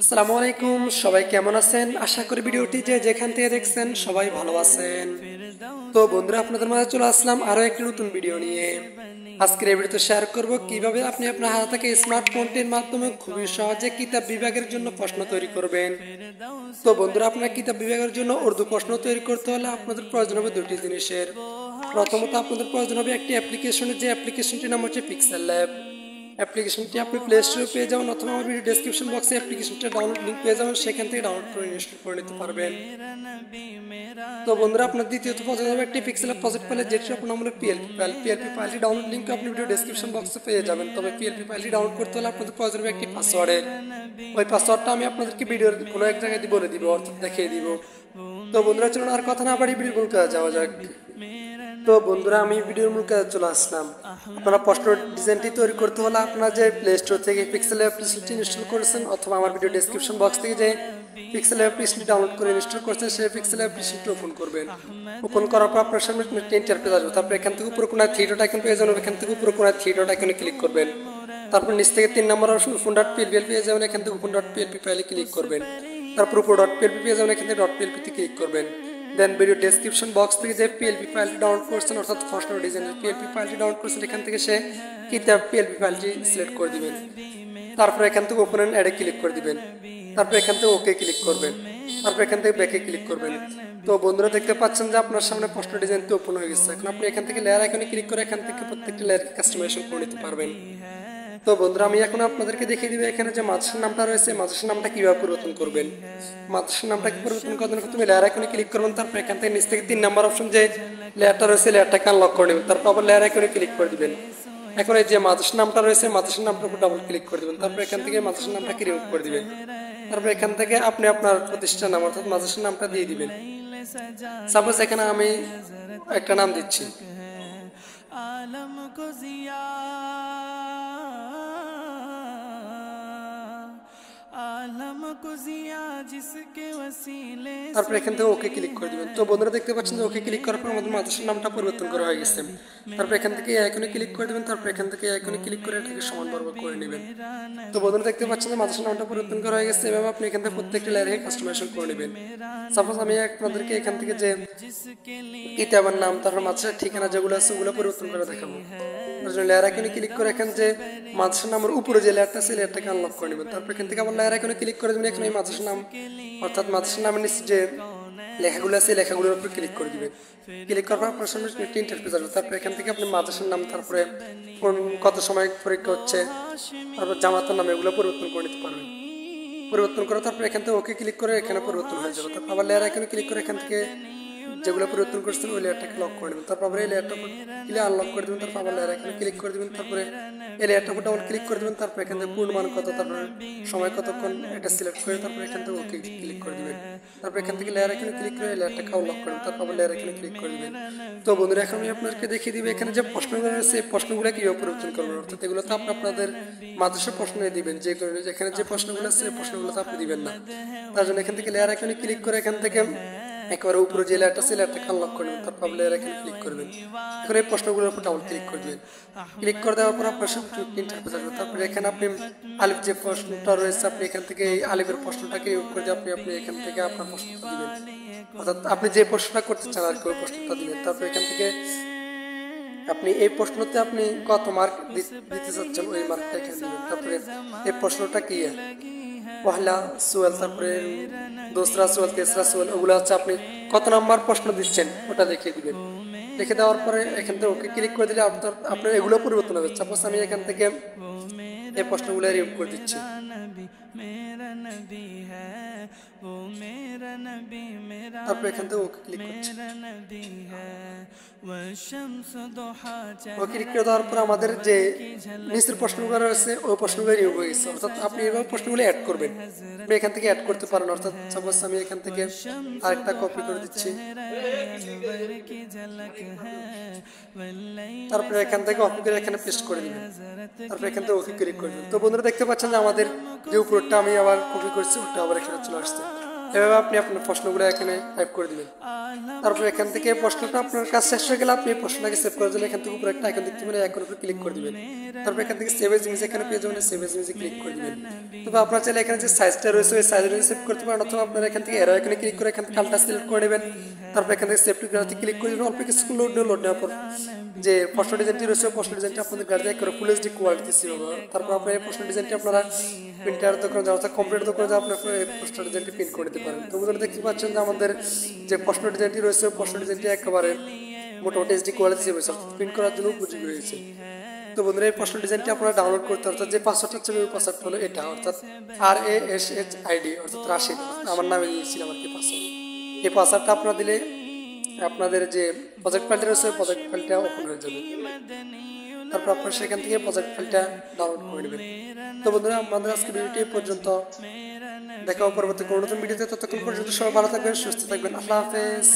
আসসালামু আলাইকুম, সবাই কেমন আছেন? আশা করি ভিডিওটি যে যেখান থেকে দেখছেন সবাই ভালো আছেন। তো বন্ধুরা, আপনাদের মাঝে চলে আসলাম আরো একটি নতুন ভিডিও নিয়ে। আজকের এই ভিডিওতে শেয়ার করব কিভাবে আপনি আপনার হাতে থেকে স্মার্টফোনটির মাধ্যমে খুবই সহজে কিতাব বিভাগের জন্য প্রশ্ন তৈরি করবেন। তো বন্ধুরা, আপনার কিতাব বিভাগের জন্য উর্দু প্রশ্ন তৈরি করতে হলে আপনাদের প্রয়োজন হবে দুটি জিনিসের। প্রথমত আপনাদের প্রয়োজন হবে একটি অ্যাপ্লিকেশনের, যে অ্যাপ্লিকেশনটির নাম হচ্ছে পিক্সেল ল্যাব। অ্যাপ্লিকেশনটি আপনি প্লে স্টোরে পেয়ে যাবেন অথবা আমার ভিডিও ডেসক্রিপশন বক্সে অ্যাপ্লিকেশনটা ডাউনলোড লিঙ্ক পেয়ে যাবেন, সেখান থেকে ডাউনলোড করে ইনস্টল করে নিতে পারবেন। তো বন্ধুরা, আপনার দ্বিতীয়ত প্রজেক্ট হবে একটি পিক্সেল প্রজেক্ট ফাইল, যেটি আপনার নাম হলো পিএলপি ফাইল। পিএলপি ফাইলটি ডাউনলোড লিঙ্ক আপনি ভিডিও ডেসক্রিপশন বক্সে পেয়ে যাবেন। তবে পিএলপি ফাইলটি ডাউনলোড করতে হলে আপনাদের প্রয়োজন হবে একটি পাসওয়ার্ডের। ওই পাসওয়ার্ডটা আমি আপনাদেরকে ভিডিওর কোনো এক জায়গায় দিয়ে বলে দিব, অর্থাৎ দেখিয়ে দিব। তো বন্ধুরা, চলুন আর কথা না বাড়িয়ে ভিডিও মূল কাজে যাওয়া যাক। তো বন্ধুরা, আমি ভিডিওর মূল কাজে চলে আসলাম। আপনারা প্রশ্ন ডিজাইনটি তৈরি করতে হলে আপনারা যে প্লে স্টোর থেকে পিক্সেল অ্যাপ্লিকেশনটি ইনস্টল করেছেন অথবা আমার ভিডিও ডেসক্রিপশন বক্স থেকে যে পিক্সেল অ্যাপ্লিকেশনটি ডাউনলোড করে ইনস্টল করছেন, সেই পিক্সেল অ্যাপ্লিকেশনটি ওপেন করবেন। ওপেন করার পর আপনার সামনে ইন্টারফেস আসবে। তারপর এখান থেকে উপরে কোনায় থ্রি ডট আইকন পেয়ে যাবেন, এখান থেকে উপরে কোনায় থ্রি ডট আইকনে ক্লিক করবেন। তারপর নিচ থেকে 3 নম্বর অপশন ওপেন ডট পিএলপি পেয়ে যাবেন, এখান থেকে ওপেন ডট পিএলপি ফাইলে ক্লিক করবেন। তারপর উপর ডট পিএলপি পেয়ে যাবেন, এখান থেকে ডট পিএলপিতে ক্লিক করবেন। দেন ভিডিও ডেসক্রিপশন বক্স থেকে যে পিএলপি ফাইলটি ডাউনলোড করছেন, অর্থাৎ প্রশ্ন ডিজাইনের পিএলপি ফাইলটি ডাউনলোড করছেন, এখান থেকে সে কিতাব পিএলপি ফাইলটি সিলেক্ট করে দিবেন। তারপর এখান থেকে ওপেন অ্যান্ড অ্যাডে ক্লিক করে দিবেন। তারপর এখান থেকে ওকে ক্লিক করবেন। তারপর এখান থেকে ব্যাকে ক্লিক করবেন। তো বন্ধুরা, দেখতে পাচ্ছেন যে আপনার সামনে প্রশ্ন ডিজাইনটি ওপেন হয়ে গেছে। এখন আপনি এখান থেকে লেয়ার আইকনে ক্লিক করে এখান থেকে প্রত্যেকটা লেয়ারকে কাস্টমাইজেশন করে নিতে পারবেন। তো বন্ধুরা, আমি এখন আপনাদেরকে দেখিয়ে দিব এখানে যে মাদ্রাসার নামটা রয়েছে, মাদ্রাসার নামটা কিভাবে পরিবর্তন করবেন। মাদ্রাসার নামটা কি পরিবর্তন করার জন্য তুমি লেয়ার আইকনে ক্লিক করবেন। তারপর এখান থেকে নিচ থেকে 3 নম্বর অপশন যে লেয়ারটা রয়েছে, লেয়ারটাকে আনলক করে নেবেন। তারপর আবার লেয়ার আইকনে ক্লিক করে দিবেন। এখন এই যে মাদ্রাসার নামটা রয়েছে, মাদ্রাসার নামটার উপর ডাবল ক্লিক করে দিবেন। তারপর এখান থেকে মাদ্রাসার নামটাকে রিমুভ করে দিবেন। তারপর এখান থেকে আপনি আপনার প্রতিষ্ঠান নাম অর্থাৎ মাদ্রাসার নামটা দিয়ে দিবেন। সাপোজ এখানে আমি একটা নাম দিচ্ছি। তারপর এখান থেকে ওকে ক্লিক করে দিবেন। তো বন্ধুরা, দেখতে পাচ্ছেন যে ওকে ক্লিক করার পর আমাদের মাদ্রাসার নামটা পরিবর্তন করা হয়ে গেছে। তারপর এখান থেকে আইকনে ক্লিক করে দিবেন। তারপর এখান থেকে আইকনে ক্লিক করে এটাকে সমান বরাবর করে নেবেন। তো বন্ধুরা, দেখতে পাচ্ছেন যে মাদ্রাসার নামটা পরিবর্তন করা হয়ে গেছে। এভাবে আপনি এখান থেকে প্রত্যেকটা লেয়ারে কাস্টমাইজেশন করে নেবেন। সাপোজ আমি আপনাদেরকে এখান থেকে যে কিতাবের নাম, তারপর মাদ্রাসার ঠিকানা যেগুলো আছে ওগুলো পরিবর্তন করে দেখাবো। লেয়ার আইকনে ক্লিক করে এখান যে মাদ্রাসার নামের উপরে যে লেয়ারটা আছে লেয়ারটাকে আনলক করে নেবেন। তারপর এখান থেকে আবার লেয়ার আইকনে ক্লিক করে দেবেন। এখানে মাদ্রাসার নাম অর্থাৎ মাদ্রাসার নামের নিচে যে লেখাগুলো আছে লেখাগুলোর উপর ক্লিক করে দিবেন। ক্লিক করার পর আপনার সামনে একটি ইন্টারফেস আসবে। তারপর এখান থেকে আপনি মাদ্রাসার নাম, তারপরে কত সময় পরীক্ষা হচ্ছে, তারপর জামাতের নাম, এগুলো পরিবর্তন করে নিতে পারবেন। পরিবর্তন করে তারপর এখান থেকে ওকে ক্লিক করে এখানে পরিবর্তন হয়ে যাবে। তারপর আবার লেয়ার আইকনে ক্লিক করে এখান থেকে যেগুলো পরিবর্তন করছেন ওই লেয়ারটাকে লক করে দেবেন। তারপর আবার এই লেয়ারটা আনলক করে দেবেন। তারপর আবার লেয়ার এখানে ক্লিক করে দেবেন। তারপরে এই লেয়ারটার উপর ডাবল ক্লিক করে দেবেন। তারপর এখান থেকে পূর্ণমান কত, তারপরে সময় কতক্ষণ, এটা সিলেক্ট করে তারপর এখান থেকে ওকে ক্লিক করে দেবেন। তারপর এখান থেকে লেয়ার এখানে ক্লিক করে লেয়ারটাকে আনলক করবেন। তারপর আবার লেয়ার এখানে ক্লিক করে দেবেন। তো বন্ধুরা, এখন আমি আপনাদেরকে দেখিয়ে দিব এখানে যে প্রশ্নগুলো রয়েছে এই প্রশ্নগুলো কীভাবে পরিবর্তন করবেন। অর্থাৎ এগুলো তো আপনাদের মাদ্রাসার প্রশ্ন দিবেন, যে এখানে যে প্রশ্নগুলো আছে এই প্রশ্নগুলো তো আপনি দিবেন না। তার জন্য এখান থেকে লেয়ার এখানে ক্লিক করে এখান থেকে একেবারে উপরে যে লেয়ারটা আছে লেয়ারটাকে আনলক করে নেবেন। তারপর লেয়ার এখানে ক্লিক করবেন। এখন এই প্রশ্নগুলোর উপর ডাবল ক্লিক করে দেবেন। ক্লিক করে দেওয়ার পর আপনার সামনে ইন্টারফেস আসবে। তারপরে এখানে আপনি আলিফ যে প্রশ্নটা রয়েছে, আপনি এখান থেকে এই আলিফের প্রশ্নটাকে ইউজ করে আপনি এখান থেকে আপনার প্রশ্নটা দিবেন, অর্থাৎ আপনি যে প্রশ্নটা করতে চান আর কি ওই প্রশ্নটা দিবেন। তারপর এখান থেকে আপনি এই প্রশ্নতে আপনি কত মার্ক দিতে চাচ্ছেন ওই মার্কটা এখানে দিবেন। তারপরে এই প্রশ্নটা কি পহলা সোয়াল, তারপরে দোসরা সোয়াল, তেসরা সোয়াল, ওগুলো হচ্ছে আপনি কত নাম্বার প্রশ্ন দিচ্ছেন ওটা দেখিয়ে দিবেন। লিখে দেওয়ার পরে এখান থেকে ওকে ক্লিক করে দিলে আপনার এগুলো পরিবর্তন হবে। সাপোজ আমি এখান থেকে এই প্রশ্নগুলো রিমুভ করে দিচ্ছি। তারপর এখান থেকে ওকে ক্লিক করছি। ওকে ক্লিক করে দেওয়ার পর আমাদের যে নিচের প্রশ্নগুলো রয়েছে ওই প্রশ্নগুলো রিমুভ হয়ে গেছে। অর্থাৎ আপনি এভাবে প্রশ্নগুলো অ্যাড করবেন, আপনি এখান থেকে অ্যাড করতে পারেন। অর্থাৎ সাপোজ আমি এখান থেকে আরেকটা কপি করে দিচ্ছি। তারপরে এখান থেকে কপি করে এখানে পেস্ট করে দিবেন। তারপরে এখান থেকে ওকে ক্লিক করে দিবেন। তো বন্ধুরা, দেখতে পাচ্ছেন যে আমাদের যে উপরটা আমি আবার কপি করছি ওটা আবার এখানে চলে আসছে। এভাবে আপনি আপনার প্রশ্নগুলো এখানে টাইপ করে দিবেন। তারপর এখান থেকে প্রশ্নটা আপনার কাজ শেষ হয়ে গেলে আপনি প্রশ্নটাকে সেভ করার জন্য এখান থেকে উপরে একটা আইকন দেখতে পাবেন, আইকনের উপর ক্লিক করে দিবেন। তারপর এখান থেকে সেভ এজ ইমেজ এখানে পেয়ে যাবেন, সেভ এজ ইমেজে ক্লিক করে দিবেন। তবে আপনার চাইলে এখানে যে সাইজটা রয়েছে ওই সাইজে সেভ করতে পারেন, অথবা আপনারা এখান থেকে এরো আইকনে ক্লিক করে এখান থেকে কালারটা সিলেক্ট করে নেবেন। তারপর এখান থেকে সেভ টু গ্যালারিতে ক্লিক করে দেবেন। অল্প কিছু লোড নেওয়ার পর যে প্রশ্ন ডিজাইনটি রয়েছে প্রশ্ন ডিজাইনটি আপনাদের গ্যালারিতে করে ফুল এইচডি কোয়ালিটি ছিল। তারপর আপনার এই প্রশ্ন ডিজাইনটি আপনারা প্রিন্টার দোকানে যাওয়া অর্থাৎ কম্পিউটার দোকানে যাওয়া আপনার এই প্রশ্ন ডিজাইনটি প্রিন্ট করে দিতে পারেন। তো বন্ধুরা দেখতে পাচ্ছেন যে আমাদের যে প্রশ্ন ডিজাইনটি রয়েছে প্রশ্ন ডিজাইনটি একেবারে মোটামুটি এইচডি কোয়ালিটি রয়েছে, প্রিন্ট করার জন্য উপযোগী হয়েছে। তো বন্ধুরা এই প্রশ্ন ডিজাইনটি আপনারা ডাউনলোড করতে, অর্থাৎ যে পাসওয়ার্ডটা হচ্ছে ওই পাসওয়ার্ড হলো এটা, অর্থাৎ RASHID অর্থাৎ রাশিদ, আমার নামে দিয়েছিলাম আর কি পাসওয়ার্ড। এই পাসওয়ার্ডটা আপনারা দিলে আপনাদের যে প্রজেক্ট ফাইলটা রয়েছে প্রজেক্ট ফাইলটা ওপেন হয়ে যাবে। তারপর আপনারা সেখান থেকে প্রজেক্ট ফাইলটা ডাউনলোড করে নেবেন। তো বন্ধুরা আমাদের আজকে ভিডিওটি পর্যন্ত, দেখা হবে পরবর্তী কোনো নতুন ভিডিওতে। ততক্ষণ পর্যন্ত সবাই ভালো থাকবেন, সুস্থ থাকবেন। আল্লাহ হাফেজ।